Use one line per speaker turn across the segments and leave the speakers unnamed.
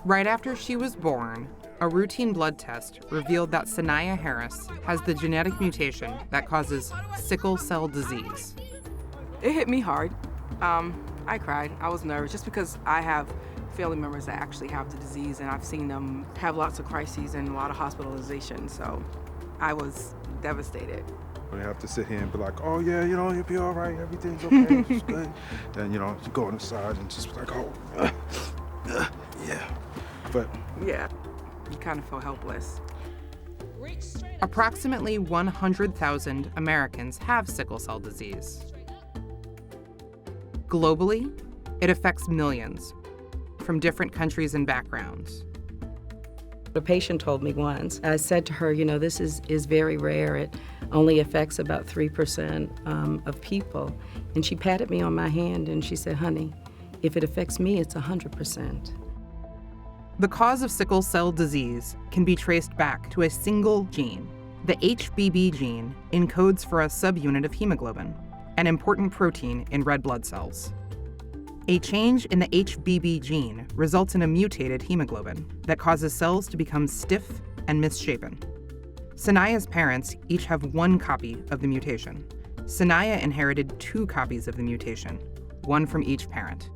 Right after she was born, a routine blood test revealed that Sanaya Harris has the genetic mutation that causes sickle cell disease.
It hit me hard. I cried. I was nervous just because I have family members that actually have the disease, and I've seen them have lots of crises and a lot of hospitalization, so I was devastated.
We have to sit here and be like, oh yeah, you'll be all right, everything's okay, it's good. Then, you go inside and just be like, oh, yeah. But
yeah, you kind of feel helpless.
Approximately 100,000 Americans have sickle cell disease. Globally, it affects millions from different countries and backgrounds.
A patient told me once, I said to her, this is very rare. It only affects about 3% of people. And she patted me on my hand and she said, honey, if it affects me, it's 100%.
The cause of sickle cell disease can be traced back to a single gene. The HBB gene encodes for a subunit of hemoglobin, an important protein in red blood cells. A change in the HBB gene results in a mutated hemoglobin that causes cells to become stiff and misshapen. Sanaya's parents each have one copy of the mutation. Sanaya inherited 2 copies of the mutation, one from each parent.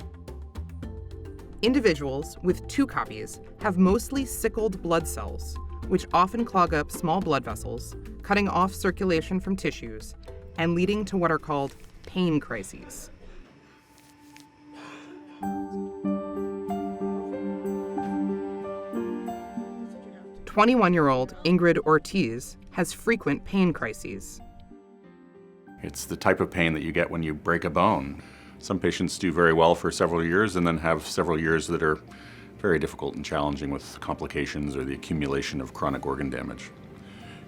Individuals with 2 copies have mostly sickled blood cells, which often clog up small blood vessels, cutting off circulation from tissues, and leading to what are called pain crises. "21-year-old Ingrid Ortiz has frequent pain crises.
It's the type of pain that you get when you break a bone. Some patients do very well for several years and then have several years that are very difficult and challenging with complications or the accumulation of chronic organ damage.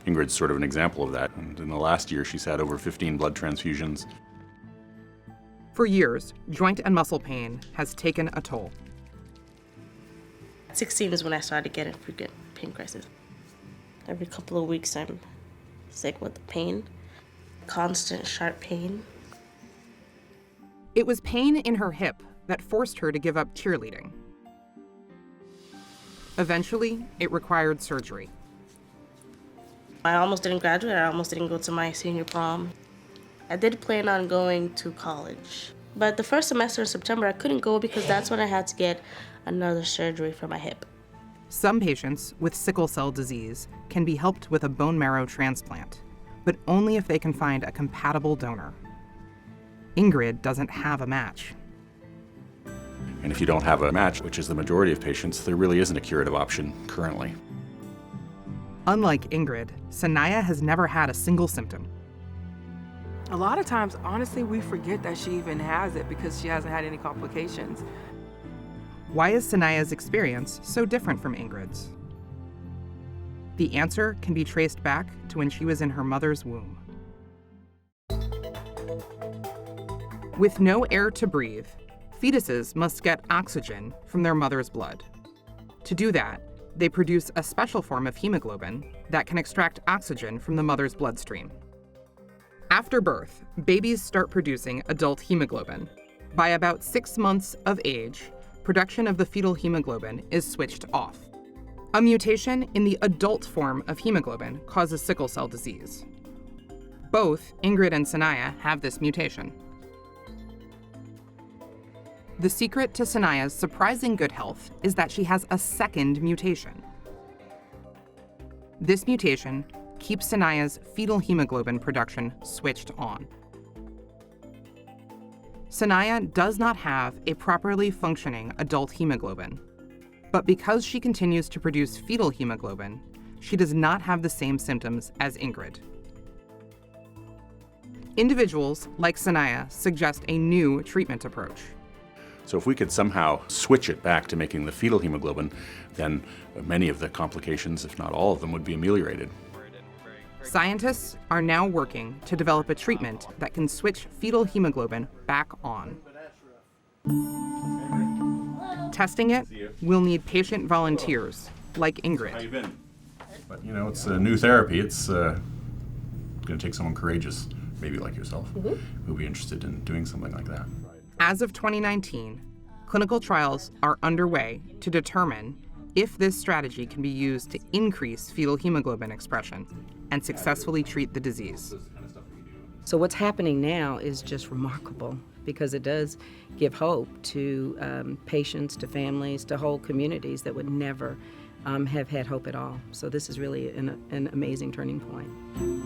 Ingrid's sort of an example of that, and in the last year she's had over 15 blood transfusions.
For years, joint and muscle pain has taken a toll.
At 16 is when I started getting frequent pain crises. Every couple of weeks I'm sick with the pain, constant sharp pain.
It was pain in her hip that forced her to give up cheerleading. Eventually, it required surgery.
I almost didn't graduate. I almost didn't go to my senior prom. I did plan on going to college. But the first semester in September, I couldn't go because that's when I had to get another surgery for my hip.
Some patients with sickle cell disease can be helped with a bone marrow transplant, but only if they can find a compatible donor. Ingrid doesn't have a match.
And if you don't have a match, which is the majority of patients, there really isn't a curative option currently.
Unlike Ingrid, Sanaya has never had a single symptom.
A lot of times, honestly, we forget that she even has it because she hasn't had any complications.
Why is Sanaya's experience so different from Ingrid's? The answer can be traced back to when she was in her mother's womb. With no air to breathe, fetuses must get oxygen from their mother's blood. To do that, they produce a special form of hemoglobin that can extract oxygen from the mother's bloodstream. After birth, babies start producing adult hemoglobin. By about 6 months of age, production of the fetal hemoglobin is switched off. A mutation in the adult form of hemoglobin causes sickle cell disease. Both Ingrid and Sanaya have this mutation. The secret to Sanaya's surprising good health is that she has a second mutation. This mutation keeps Sanaya's fetal hemoglobin production switched on. Sanaya does not have a properly functioning adult hemoglobin, but because she continues to produce fetal hemoglobin, she does not have the same symptoms as Ingrid. Individuals like Sanaya suggest a new treatment approach.
So if we could somehow switch it back to making the fetal hemoglobin, then many of the complications, if not all of them, would be ameliorated.
Scientists are now working to develop a treatment that can switch fetal hemoglobin back on. Testing it will need patient volunteers like Ingrid.
How you been? But it's a new therapy. It's going to take someone courageous, maybe like yourself, who'll be interested in doing something like that.
As of 2019, Clinical trials are underway to determine if this strategy can be used to increase fetal hemoglobin expression and successfully treat the disease.
So what's happening now is just remarkable because it does give hope to patients, to families, to whole communities that would never have had hope at all. So this is really an amazing turning point.